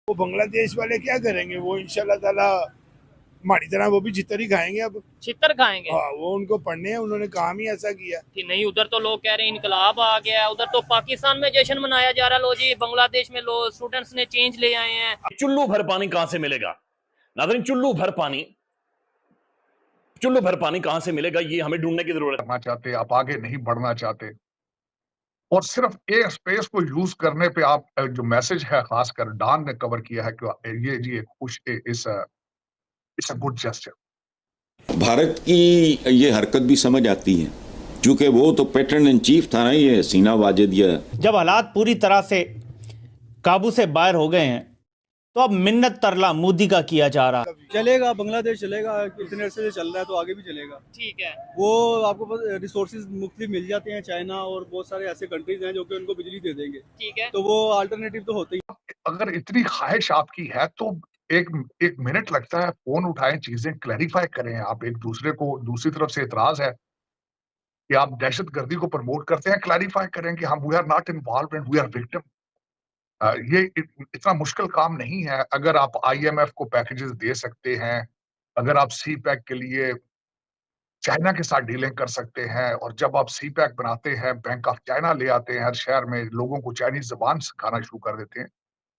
वो बांग्लादेश वाले क्या करेंगे, वो इंशाल्लाह ताला हमारी तरह वो भी छितर ही खाएंगे। अब छितर खाएंगे। हाँ, वो उनको पढ़ने हैं, उन्होंने काम ही ऐसा किया कि नहीं। उधर तो लोग कह रहे हैं इनकलाब आ गया, उधर तो पाकिस्तान में जश्न मनाया जा रहा है। लो जी, बांग्लादेश में लो स्टूडेंट्स ने चेंज ले आए हैं। चुल्लू भर पानी कहां से मिलेगा नाज़रीन? चुल्लू भर पानी कहां से मिलेगा, ये हमें ढूंढने की जरूरत है। करना चाहते, आप आगे नहीं बढ़ना चाहते और सिर्फ ए स्पेस को यूज करने पे आप जो मैसेज है, खासकर डॉन ने कवर किया है कि ये जी एक खुश इस it's a good gesture. Bharat की ये हरकत भी समझ आती है, क्योंकि वो तो पैटर्न इन चीफ था ना, ये सीना वाजिद। जब हालात पूरी तरह से काबू से बाहर हो गए हैं तो अब मिन्नत तरला मोदी का किया जा रहा। चलेगा, बांग्लादेश चलेगा, इतने अरसे से चल रहा है तो आगे भी चलेगा। ठीक है। वो आपको रिसोर्सेज मुख्तलिफ मिल जाते हैं, चाइना और बहुत सारे ऐसे कंट्रीज हैं जो कि उनको बिजली दे देंगे। ठीक है। तो वो अल्टरनेटिव तो होते ही। अगर इतनी ख्वाहिश आपकी है तो एक एक मिनट लगता है, फोन उठाएं, चीजें क्लैरिफाई करें। आप एक दूसरे को, दूसरी तरफ से इतराज है कि आप दहशतगर्दी को प्रमोट करते हैं, क्लैरिफाई करें कि हम we are not involve and we are victim. ये इतना मुश्किल काम नहीं है। अगर आप आईएमएफ को पैकेजेस दे सकते हैं, अगर आप सी पैक के लिए चाइना के साथ डीलिंग कर सकते हैं, और जब आप सी पैक बनाते हैं, बैंक ऑफ चाइना ले आते हैं हर शहर में, लोगों को चाइनीज जबान सिखाना शुरू कर देते हैं,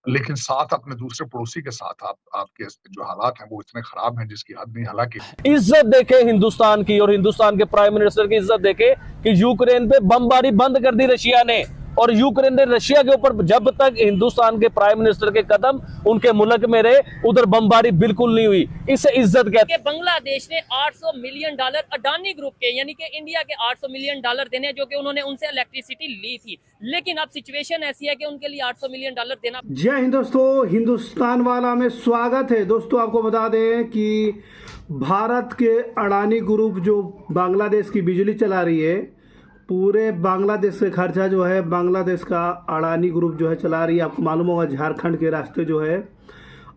लेकिन साथ अपने दूसरे पड़ोसी के साथ आपके जो हालात हैं वो इतने खराब हैं जिसकी हद नहीं। हालांकि इज्जत देखे हिंदुस्तान की, और हिंदुस्तान के प्राइम मिनिस्टर की इज्जत देखे कि यूक्रेन पे बमबारी बंद कर दी रशिया ने, और यूक्रेन ने रशिया के ऊपर, जब तक हिंदुस्तान के प्राइम मिनिस्टर के कदम उनके मुल्क में रहे, उधर बमबारी बिल्कुल नहीं हुई। इसे इज्जत कहते हैं। बांग्लादेश ने $800 मिलियन अडानी ग्रुप के, यानी कि इंडिया के $800 मिलियन देने, जो कि उन्होंने उनसे इलेक्ट्रिसिटी ली थी। लेकिन अब सिचुएशन ऐसी है कि उनके लिए $800 मिलियन देना। जय हिंद दोस्तों, हिंदुस्तान वाला में स्वागत है। दोस्तों आपको बता दें कि भारत के अडानी ग्रुप जो बांग्लादेश की बिजली चला रही है, पूरे बांग्लादेश से खर्चा जो है बांग्लादेश का अडानी ग्रुप जो है चला रही है। आपको मालूम होगा झारखंड के रास्ते जो है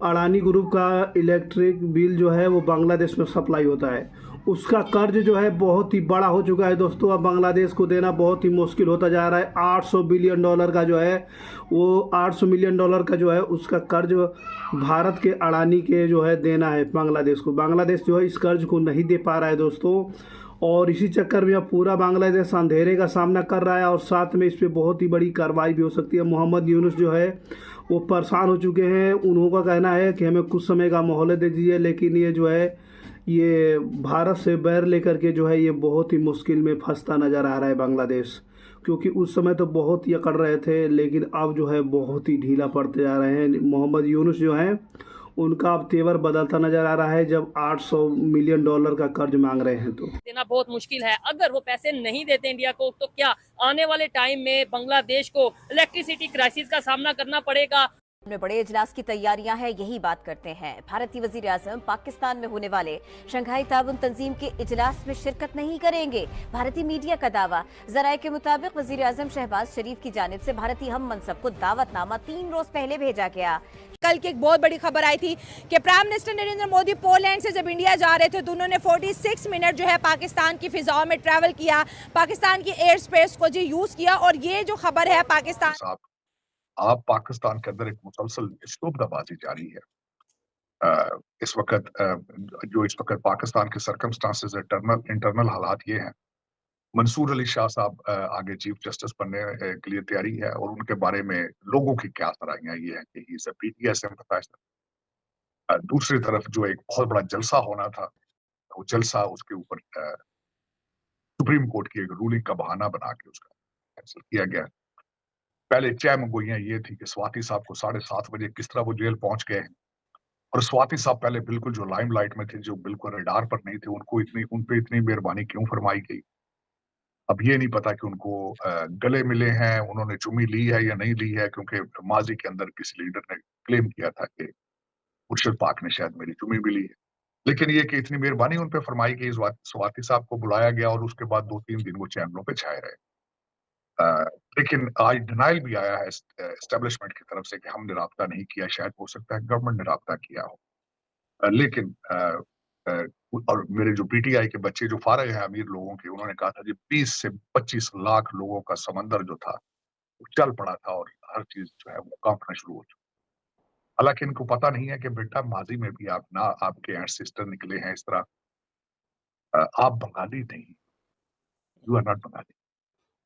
अडानी ग्रुप का इलेक्ट्रिक बिल जो है वो बांग्लादेश में सप्लाई होता है। उसका कर्ज जो है बहुत ही बड़ा हो चुका है दोस्तों। अब बांग्लादेश को देना बहुत ही मुश्किल होता जा रहा है। $800 बिलियन का जो है वो $800 मिलियन का जो है उसका कर्ज भारत के अडानी के जो है देना है बांग्लादेश को। बांग्लादेश जो है इस कर्ज को नहीं दे पा रहा है दोस्तों, और इसी चक्कर में अब पूरा बांग्लादेश अंधेरे का सामना कर रहा है, और साथ में इस पर बहुत ही बड़ी कार्रवाई भी हो सकती है। मोहम्मद यूनुस जो है वो परेशान हो चुके हैं। उन्हों का कहना है कि हमें कुछ समय का मोहलत दे दीजिए, लेकिन ये जो है ये भारत से बैर लेकर के जो है ये बहुत ही मुश्किल में फंसता नज़र आ रहा है बांग्लादेश, क्योंकि उस समय तो बहुत ही अकड़ रहे थे, लेकिन अब जो है बहुत ही ढीला पड़ते जा रहे हैं। मोहम्मद यूनुस जो है उनका अब तेवर बदलता नजर आ रहा है जब $800 मिलियन का कर्ज मांग रहे हैं। तो देना बहुत मुश्किल है। अगर वो पैसे नहीं देते इंडिया को, तो क्या आने वाले टाइम में बांग्लादेश को इलेक्ट्रिसिटी क्राइसिस का सामना करना पड़ेगा। में बड़े इजलास की तैयारियां हैं, यही बात करते हैं। भारतीय वजीर आजम पाकिस्तान में होने वाले शंघाई ताउन तंजीम के इजलास में शिरकत नहीं करेंगे, भारतीय मीडिया का दावा। जराये के मुताबिक वजीर आजम शहबाज शरीफ की जानिब से भारतीय हम मनसब को दावतनामा 3 रोज पहले भेजा गया। कल की एक बहुत बड़ी खबर आई थी कि prime minister Narendra Modi Poland से जब इंडिया जा रहे थे तो उन्होंने 46 मिनट जो है पाकिस्तान की फिजाओं में ट्रैवल किया, पाकिस्तान की एयर स्पेस को जी यूज किया। और ये जो खबर है पाकिस्तान, आप पाकिस्तान के अंदर एक मुसलसल इस्तेमालबाजी जारी है। इस वक्त पाकिस्तान के सर्कमस्टांसेस, इंटरनल हालात ये हैं। मंसूर अली शाह साहब आगे चीफ जस्टिस बनने के लिए तैयारी है, और उनके बारे में लोगों की क्या सराहियां ये है कि he is a PTI sympathiser. दूसरी तरफ जो एक बहुत बड़ा जलसा होना था, वो जलसा उसके ऊपर सुप्रीम कोर्ट की एक रूलिंग का बहाना बना के उसका कैंसिल किया गया। पहले चहमगोइयां ये थी कि स्वाति साहब को 7:30 बजे किस तरह वो जेल पहुंच गए, और स्वाति साहब पहले बिल्कुल जो लाइमलाइट में थे, जो बिल्कुल रडार पर नहीं थे, उन पे इतनी मेहरबानी क्यों फरमाई गई। अब ये नहीं पता कि उनको गले मिले हैं, उन्होंने चुम्मी ली है या नहीं ली है, क्योंकि माजी के अंदर किसी लीडर ने क्लेम किया था कि मुर्शिद पाक ने शायद मेरी चुम्मी भी ली है। लेकिन ये कि इतनी मेहरबानी उन पे फरमाई गई, स्वाति साहब को बुलाया गया, और उसके बाद 2-3 दिन वो चैनलों पे छाए रहे। लेकिन आज डिनाइल भी आया है एस्टेब्लिशमेंट की तरफ से कि हमने राब्ता नहीं किया। शायद हो सकता है गवर्नमेंट ने राब्ता किया हो, लेकिन और मेरे जो पीटीआई के बच्चे जो फारिग हैं अमीर लोगों के, उन्होंने कहा था जी 20 से 25 लाख लोगों का समंदर जो था वो चल पड़ा था, और हर चीज जो है वो कांपना शुरू हो चुकी। हालांकि इनको पता नहीं है कि बेटा माजी में भी आप ना आपके एंसेस्टर निकले हैं इस तरह। आप बंगाली नहीं, यू आर नॉट बंगाली।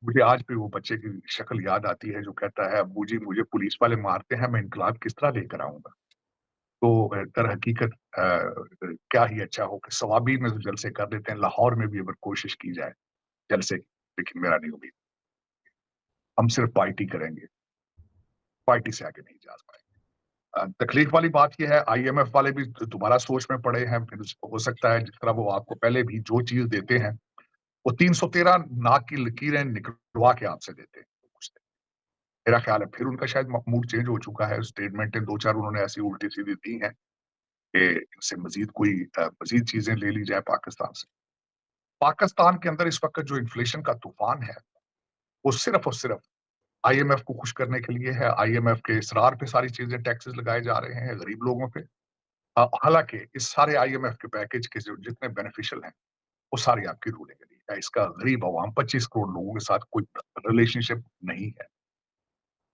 मुझे आज भी वो बच्चे की शक्ल याद आती है जो कहता है, अब्बू जी मुझे पुलिस वाले मारते हैं, मैं इनकलाब किस तरह लेकर आऊंगा। तो दर हकीकत क्या ही अच्छा हो कि सवाबी में तो जलसे कर देते हैं, लाहौर में भी अगर कोशिश की जाए जलसे, लेकिन मेरा नहीं उम्मीद। हम सिर्फ पार्टी करेंगे, पार्टी से आगे नहीं जा पाएंगे। तकलीफ वाली बात यह है, IMF वाले भी दोबारा सोच में पड़े हैं। फिर हो सकता है जिस तरह वो आपको पहले भी जो चीज देते हैं वो 313 नाक की लकीरें निकलवा के आपसे देते हैं। मेरा ख्याल है फिर उनका शायद मूड चेंज हो चुका है। स्टेटमेंटें 2-4 उन्होंने ऐसी उल्टी सीधी दी हैं कि इनसे मजीद चीजें ले ली जाए पाकिस्तान से। पाकिस्तान के अंदर इस वक्त जो इन्फ्लेशन का तूफान है वो सिर्फ और सिर्फ IMF को खुश करने के लिए है। IMF के इसरार पे सारी चीजें टैक्सेस लगाए जा रहे हैं गरीब लोगों पे। हालांकि इस सारे IMF के पैकेज के जो जितने बेनिफिशियल हैं वो सारी आपकी रूलिंग के लिए है। इसका गरीब अवाम 25 करोड़ लोगों के साथ कोई रिलेशनशिप नहीं है।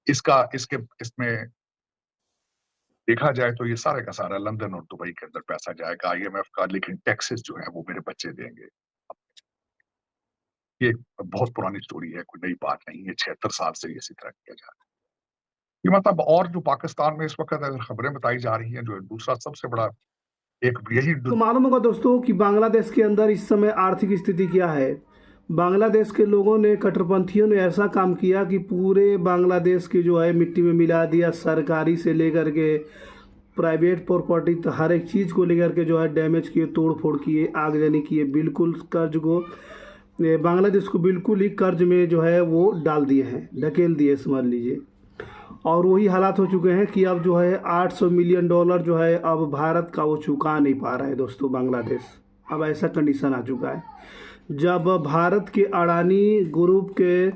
इसमें देखा जाए तो ये सारे का सारा लंदन और दुबई के अंदर पैसा जाएगा IMF का, लेकिन टैक्सेस जो है वो मेरे बच्चे देंगे। ये बहुत पुरानी स्टोरी है, कोई नई बात नहीं है। 76 साल से इसी तरह किया जा रहा है ये मतलब। और जो पाकिस्तान में इस वक्त अगर खबरें बताई जा रही हैं, जो दूसरा सबसे बड़ा एक यही तो मालूम होगा दोस्तों कि बांग्लादेश के अंदर इस समय आर्थिक स्थिति क्या है। बांग्लादेश के लोगों ने, कट्टरपंथियों ने ऐसा काम किया कि पूरे बांग्लादेश की जो है मिट्टी में मिला दिया। सरकारी से लेकर के प्राइवेट प्रॉपर्टी तो हर एक चीज़ को लेकर के जो है डैमेज किए, तोड़ फोड़ किए, आगजनी किए। बिल्कुल कर्ज को, बांग्लादेश को बिल्कुल ही कर्ज में जो है वो डाल दिए हैं, ढकेल दिए समझ लीजिए। और वही हालात हो चुके हैं कि अब जो है $800 मिलियन जो है अब भारत का वो चुका नहीं पा रहा है दोस्तों बांग्लादेश। अब ऐसा कंडीशन आ चुका है। जब भारत के अडानी ग्रुप के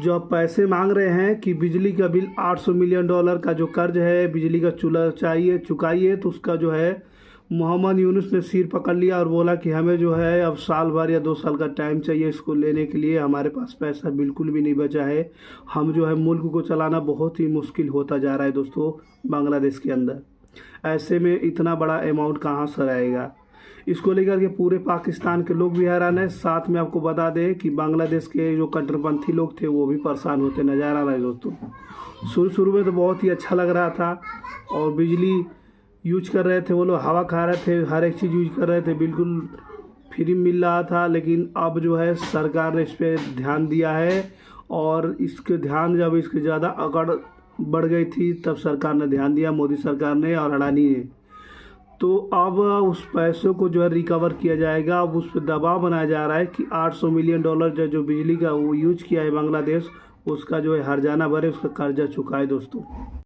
जो पैसे मांग रहे हैं कि बिजली का बिल $800 मिलियन का जो कर्ज है बिजली का चुकाइए, तो उसका जो है मोहम्मद यूनुस ने सिर पकड़ लिया और बोला कि हमें जो है अब साल भर या 2 साल का टाइम चाहिए इसको लेने के लिए। हमारे पास पैसा बिल्कुल भी नहीं बचा है। हम जो है मुल्क को चलाना बहुत ही मुश्किल होता जा रहा है दोस्तों बांग्लादेश के अंदर। ऐसे में इतना बड़ा अमाउंट कहाँ से आएगा, इसको लेकर के पूरे पाकिस्तान के लोग भी हैरान है। साथ में आपको बता दें कि बांग्लादेश के जो कट्टरपंथी लोग थे वो भी परेशान होते नजर आ रहे हैं दोस्तों। शुरू में तो बहुत ही अच्छा लग रहा था और बिजली यूज कर रहे थे, वो लोग हवा खा रहे थे, हर एक चीज़ यूज कर रहे थे, बिल्कुल फ्री मिल रहा था। लेकिन अब जो है सरकार ने इस पर ध्यान दिया है और इसके ध्यान जब इसके ज़्यादा अकड़ बढ़ गई थी तब सरकार ने ध्यान दिया, मोदी सरकार ने और अडानी ने। तो अब उस पैसों को जो है रिकवर किया जाएगा। अब उस पर दबाव बनाया जा रहा है कि $800 मिलियन जो बिजली का वो यूज किया है बांग्लादेश, उसका जो है हर्जाना भरे, उसका कर्जा चुकाए दोस्तों।